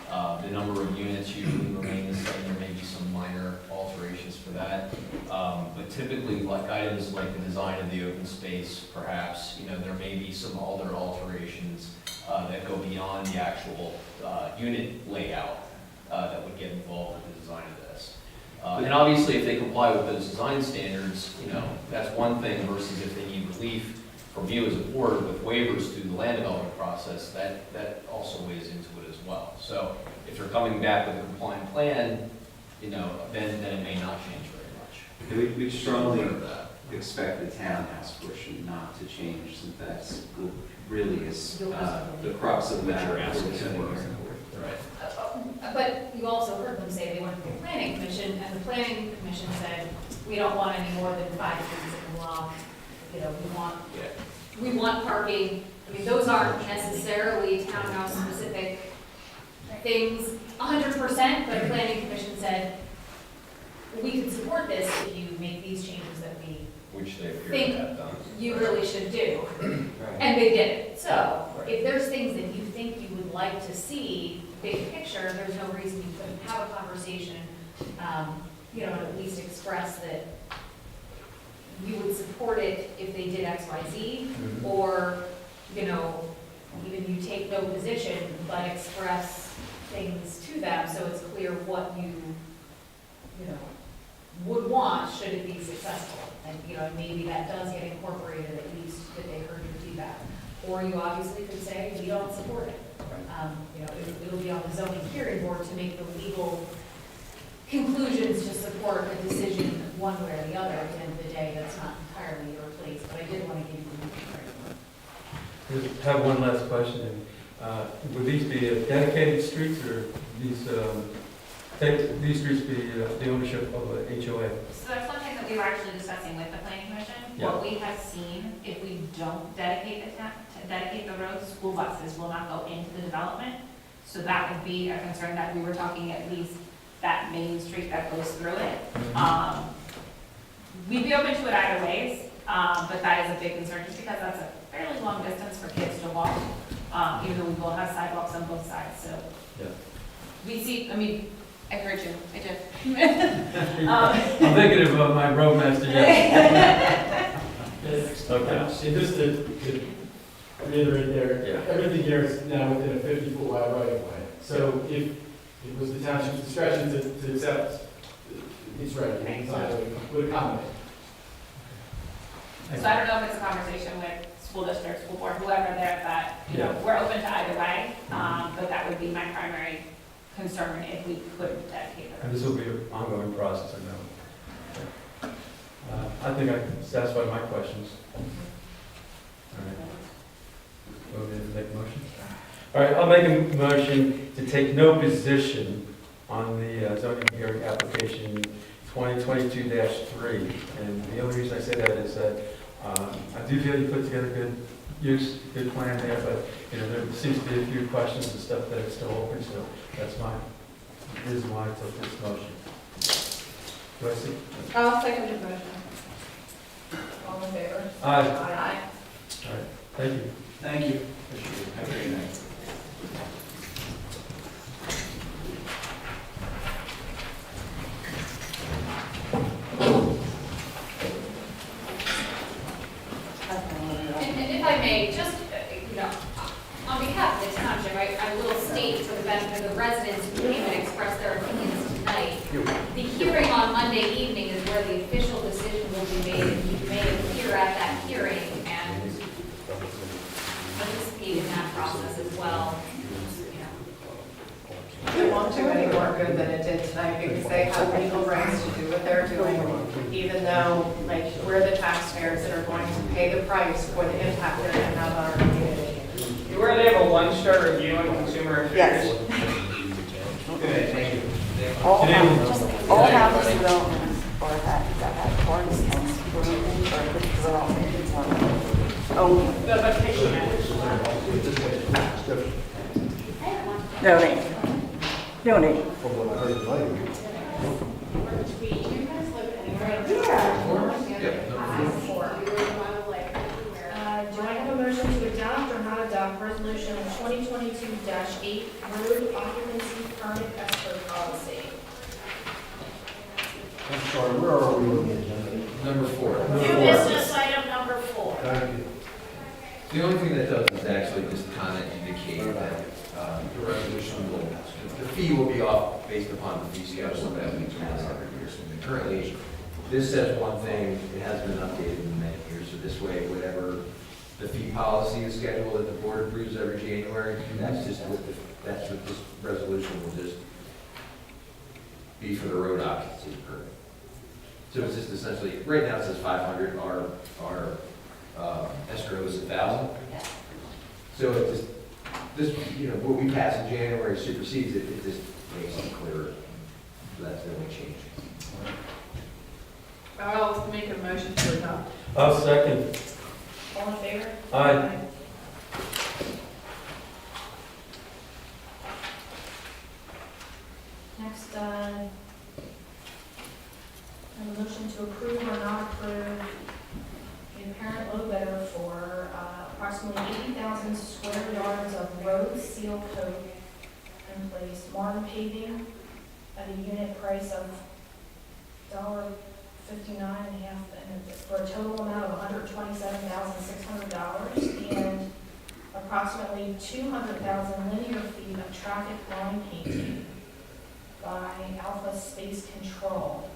the number of units usually remain the same. There may be some minor alterations for that. But typically, like items like the design of the open space, perhaps, there may be some other alterations that go beyond the actual unit layout that would get involved with the design of this. And obviously, if they comply with those design standards, that's one thing versus if they need relief from you as a board with waivers through the land development process, that also weighs into it as well. So if they're coming back with a compliant plan, then it may not change very much. We strongly expect the townhouse portion not to change, since that's really is the crux of the matter. Right. But you also heard them say they went to the planning commission, and the planning commission said, we don't want any more than 5 things in the law. We want parking. Those aren't necessarily townhouse specific things 100%, but the planning commission said, we can support this if you make these changes that we Which they appear think to have done. you really should do. And they did it. So if there's things that you think you would like to see, big picture, there's no reason you couldn't have a conversation, and at least express that you would support it if they did X, Y, Z, or, even you take no position, but express things to them so it's clear what you would want should it be successful. And, maybe that does get incorporated, at least that they heard your feedback. or you obviously could say, we don't support it. You know, it'll be on the zoning hearing board to make the legal conclusions to support a decision one way or the other. At the end of the day, that's not entirely your place, but I did want to give you the framework. Just have one last question. Would these be dedicated streets or these streets be the ownership of a HOA? So that's one thing that we were actually discussing with the planning commission. Yeah. What we have seen, if we don't dedicate the roads, school buses will not go into the development. So that would be a concern that we were talking, at least that main street that goes through it. We'd be open to it either ways, but that is a big concern just because that's a fairly long distance for kids to walk, even though we will have sidewalks on both sides. So Yeah. we see, I mean, I heard you, I did. I'm thinking of my roadmaster, yes. Okay. And just to reiterate there, Yeah. everything here is now within a 50-foot wide right of way. So if it was the township's discretion to accept, it's right, would accommodate. So I don't know if it's a conversation with school district, school board, whoever there, that, you know, we're open to either way, but that would be my primary concern if we couldn't dedicate the And this will be an ongoing process, I know. I think I satisfied my questions. All right. Want me to make a motion? All right, I'll make a motion to take no position on the zoning hearing application 2022-3. And the only reason I say that is that I do feel you put together good plan there, but you know, there seems to be a few questions and stuff that are still open, so that's my reason why I took this motion. Do I see? I'll second the motion. All in favor? Aye. Aye. All right, thank you. Thank you. Have a great night. And if I may, just, you know, on behalf of the township, I will state for the benefit of the residents who came and expressed their opinions tonight, the hearing on Monday evening is where the official decision will be made, and you may appear at that hearing and participate in that process as well, you know. It won't do any more good than it did tonight because they have legal rights to do what they're doing, even though, like, we're the taxpayers that are going to pay the price for the impact they're going to have on our community. Where they have a one-star review on consumer affairs. Yes. Good, thank you. All houses developments or that have parties and screening or development only. Donate. From what I heard tonight. Do I have a motion to adopt or not adopt resolution 2022-8 road occupancy permit escrow policy? I'm sorry, where are we on the agenda? Number 4. New business item number 4. Thank you. The only thing that does is actually just kind of indicate that the resolution will, the fee will be off based upon the fee schedule that we do this every year. So currently, this says one thing, it has been updated in many years, so this way, whatever the fee policy is scheduled that the board approves every January, that's just what that's what this resolution will just be for the road occupancy permit. So it's just essentially, right now it says 500, our escrow is 1,000. So it just, this, you know, what we pass in January supersedes it, it just makes it clearer. So that's the only change. I'll make a motion to adopt. I'll second. All in favor? Aye. Next, I have a motion to approve or not approve the apparent low bidder for approximately 80,000 square yards of road seal coat in place, Martin paving at a unit price of $59.50, and for a total amount of $127,600 and approximately 200,000 linear feet of traffic line painting by Alpha Space Control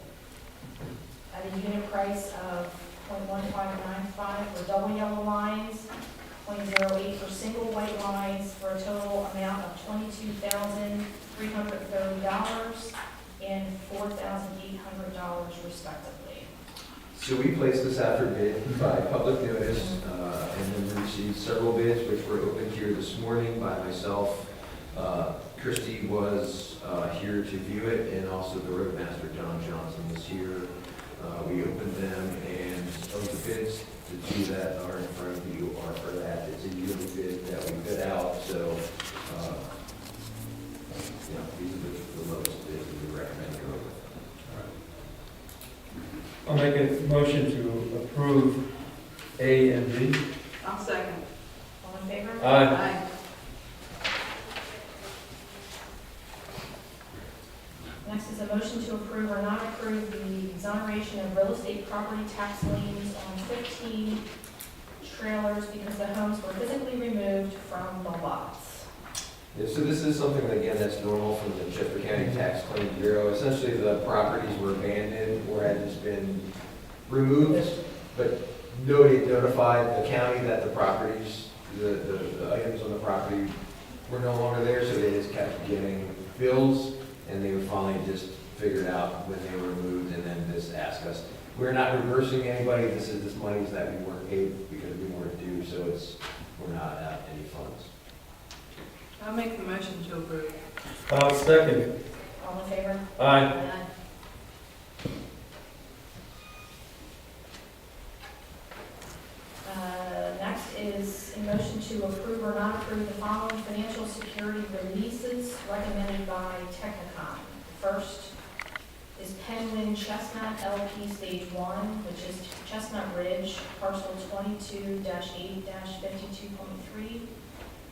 at a unit price of .1595 for double yellow lines, .08 for single white lines for a total amount of $22,330 and $4,800 respectively. So we placed this out for bid by public notice, and then we received several bids, which were opened here this morning by myself. Christie was here to view it, and also the roadmaster, John Johnson, was here. We opened them, and of the bids to do that are in front of you are for that. It's a yearly bid that we bid out, so these are the lowest bids that we recommend go with. I'll make a motion to approve A and B. I'll second. All in favor? Aye. Next is a motion to approve or not approve the exoneration of real estate property tax liens on 15 trailers because the homes were physically removed from the lots. Yeah, so this is something, again, that's normal from the Chester County Tax Claim Bureau. Essentially, the properties were abandoned or had just been removed, but nobody had notified the county that the properties, the items on the property were no longer there, so they just kept getting bills, and they would finally just figure it out when they were removed, and then just ask us. We're not reversing anybody. This money is that we weren't paid because we weren't due, so we're not out any funds. I'll make the motion to approve. I'll second it. All in favor? Aye. Next is a motion to approve or not approve the following financial security releases recommended by Technicon. First is Penguin Chestnut LP Stage 1, which is Chestnut Ridge, parcel 22-8-52.3,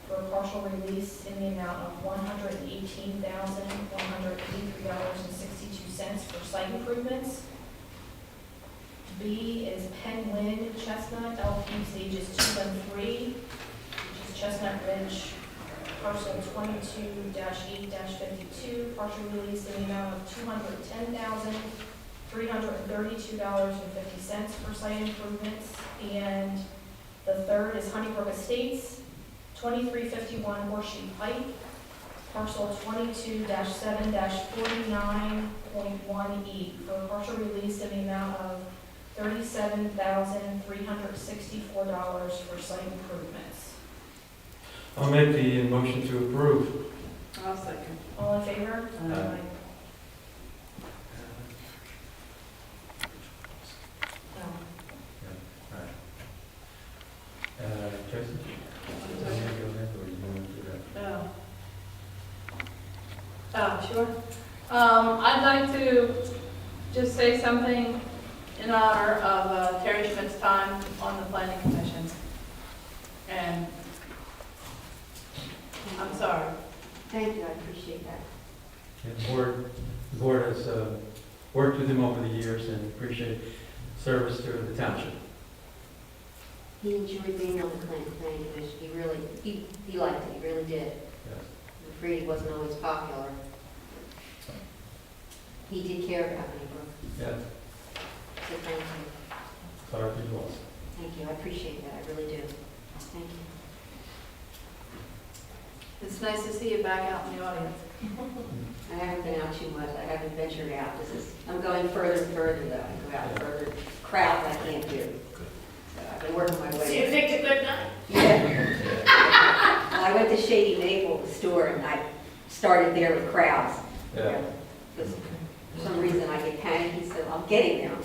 for a partial release in the amount of $118,183.62 for site improvements. B is Penguin Chestnut LP Stages 2 and 3, which is Chestnut Ridge, parcel 22-8-52, partial release in the amount of $210,332.50 for site improvements. And the third is Honeybrook Estates, 2351 Horseshoe Pike, parcel 22-7-49.1E, for a partial release in the amount of $37,364 for site improvements. I'll make the motion to approve. I'll second. All in favor? Aye. Jason? Sure. I'd like to just say something in honor of Terry Schmidt's time on the planning commission. And I'm sorry. Thank you, I appreciate that. The board has worked with him over the years and appreciate service to the township. He enjoyed being on the planning commission. He really, he liked it, he really did. Yes. I'm afraid he wasn't always popular. He did care about me, Brooke. Yeah, So thank you. sorry for your loss. Thank you, I appreciate that, I really do. Thank you. It's nice to see you back out in the audience. I haven't been out too much, I haven't ventured out. I'm going further and further though. I go out further, crowds I can't do. So I've been working my way. So you picked a good night? Yeah. Well, I went to Shady Maple, the store, and I started there with crowds. Yeah. Because for some reason I get panicky, so I'm getting there.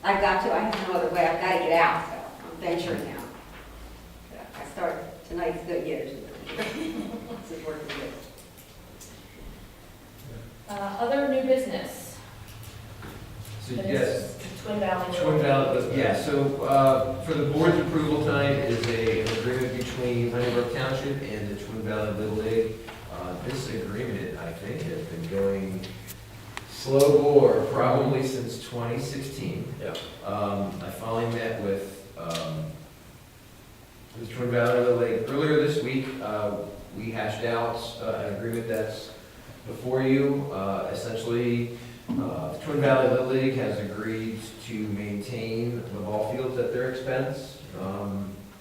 I have no other way, I've got to get out, so I'm venturing now. I start tonight's good years. This is working good. Other new business. So That yes. is Twin Valley. Twin Valley, yeah, so for the board's approval tonight is an agreement between Honeybrook Township and the Twin Valley Little League. This agreement, I think, has been going slow bore probably since 2016. Yeah. I finally met with the Twin Valley Little League earlier this week. We hashed out an agreement that's before you. Essentially, Twin Valley Little League has agreed to maintain the ball fields at their expense.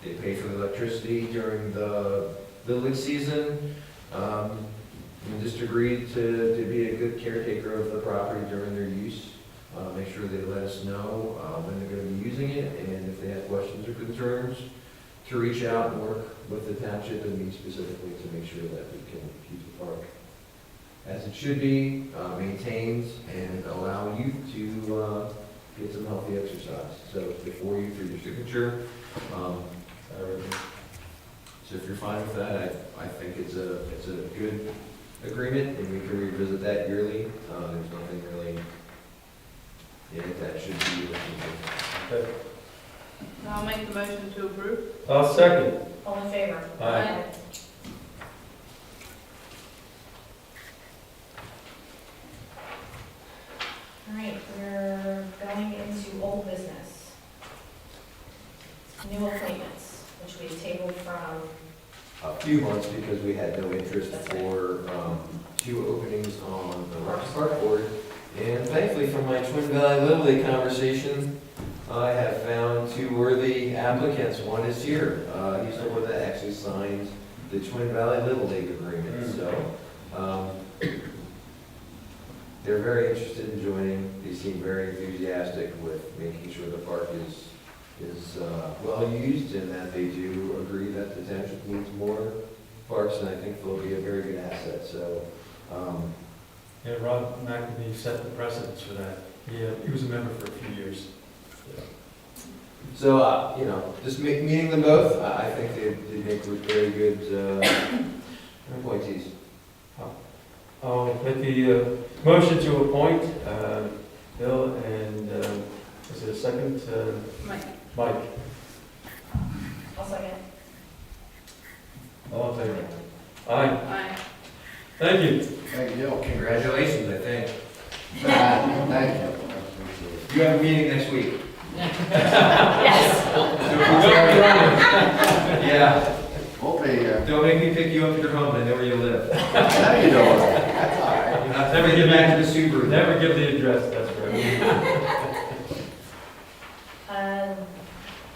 They pay for the electricity during the Little League season. And just agreed to be a good caretaker of the property during their use. Make sure they let us know when they're going to be using it, and if they have questions or concerns, to reach out and work with the township and me specifically to make sure that we can keep the park as it should be, maintained, and allow youth to get some healthy exercise. So before you, for your signature, so if you're fine with that, I think it's a good agreement, and we can revisit that yearly. There's nothing really in it that should be. Okay. I'll make the motion to approve. I'll second. All in favor? Aye. All right, we're going into old business. New appointments, which we tabled from, A few months because we had no interest for 2 openings on the Rocky Park Board. And thankfully, from my Twin Valley Little League conversation, I have found 2 worthy applicants. One is here. He's the one that actually signed the Twin Valley Little League agreement. So they're very interested in joining. They seem very enthusiastic with making sure the park is well used, and that they do agree that the township needs more parks, and I think they'll be a very good asset. So. Yeah, Rob McNamee set the precedence for that. He was a member for a few years. So, just meeting them both, I think they make very good appointees. I'll make the motion to appoint Bill and, is there a second? Mike. I'll second. All in favor? Aye. Aye. Thank you. Thank you. Congratulations, I think. Thank you. You have a meeting next week. Yes. Yeah. We'll be here. Don't make me pick you up at your home, I know where you live. How you doing? That's all right. Never get back to the Subaru. Never give the address, that's right.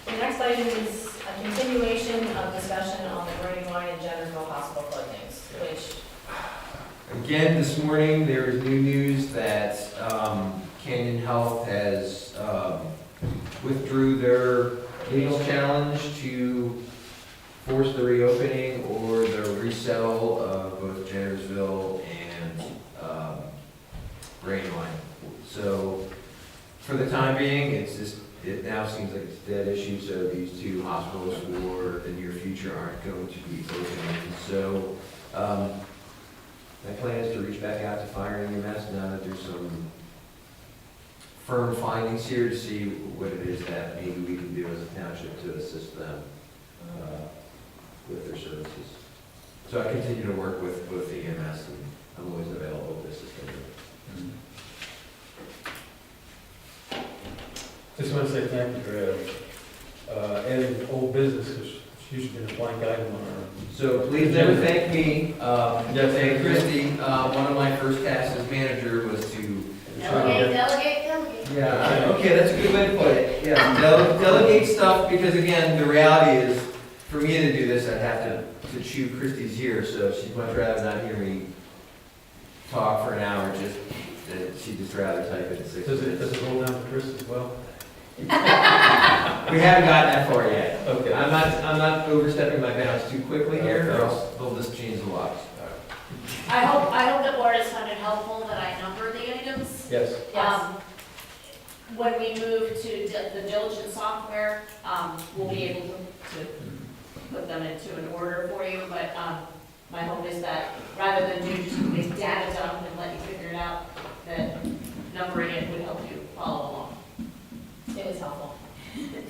The next item is a continuation of discussion on the Brandywine and Jennersville hospital closings, which, Again, this morning, there is new news that Canyon Health has withdrew their legal challenge to force the reopening or the resell of both Jennersville and Brandywine. So, for the time being, it now seems like it's a dead issue, so these 2 hospitals for the near future aren't going to be opening. So, my plan is to reach back out to Fire and EMS now that there's some firm findings here to see what it is that maybe we can do as a township to assist them with their services. So I continue to work with both the EMS, and I'm always available to assist them. Just want to say thank you for adding old business, because it's usually been a blank item on our. So please never thank me. Yes, Thank Christie. One of my first tasks as manager was to. Delegate. Yeah, okay, that's a good way to put it. Yeah, delegate stuff, because again, the reality is, for me to do this, I'd have to chew Christie's ear, so she'd much rather not hear me talk for an hour, she'd just rather type it in 6 Does minutes. it roll down to Chris as well? We haven't gotten that far yet. Okay. I'm not overstepping my bounds too quickly here, or else they'll just change the locks. I hope the board has found it helpful that I number the items. Yes. When we move to the diligence software, we'll be able to put them into an order for you, but my hope is that rather than do just a big data dump and let you figure it out, that numbering it would help you follow along. it was helpful. Thank you.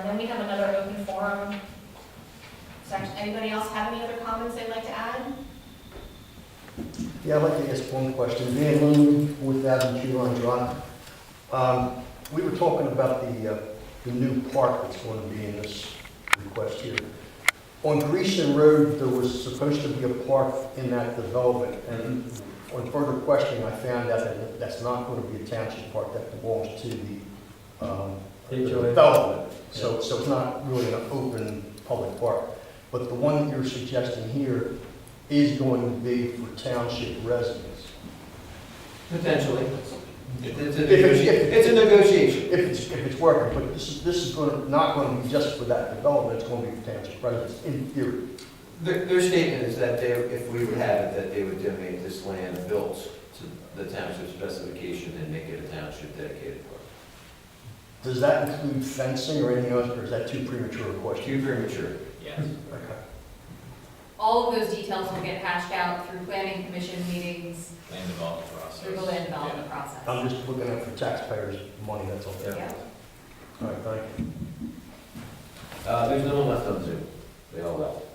Then we have another open forum section. Anybody else have any other comments they'd like to add? Yeah, I'd like to ask one question. Van Loon, 4,000 Huron Drive. We were talking about the new park that's going to be in this request here. On Grecian Road, there was supposed to be a park in that development, and on further questioning, I found out that that's not going to be a township park, that belongs to the HOA. development, so it's not really an open public park. But the one that you're suggesting here is going to be for township residents. Potentially. It's a If negotiation. if it's working, but this is not going to be just for that development, it's going to be for township residents, in theory. Their statement is that they, if we would have it, that they would donate this land built to the township specification and make it a township dedicated park. Does that include fencing or anything else, or is that too premature a question? Too premature. Yes. Okay. All of those details will get hashed out through planning commission meetings, Land development process. through the land development process. I'm just looking out for taxpayers' money, that's all. Yeah. All right, thank you. There's no one left on Zoom. They all left.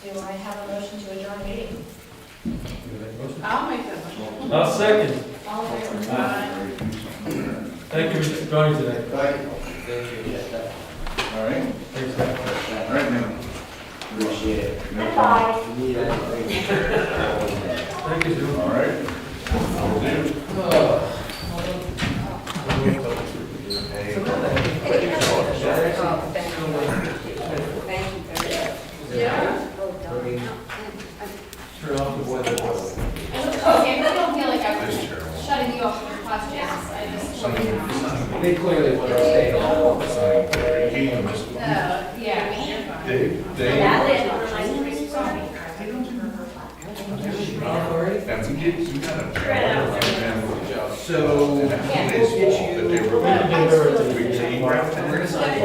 Do I have a motion to adjourn the meeting? I'll make that motion. I'll second. All in favor? Thank you for joining today. Thank you. All right, Thanks, guys. all right, man. Appreciate it. Bye. Thank you, Zoom. All right. Will do. Turn off the boiler. Okay, I really don't feel like I'm shutting you off from questions, I just, They clearly want to stay on. yeah. That list, one of my And we did, we got a. So, we'll get you. That they were. We take. We're gonna sign.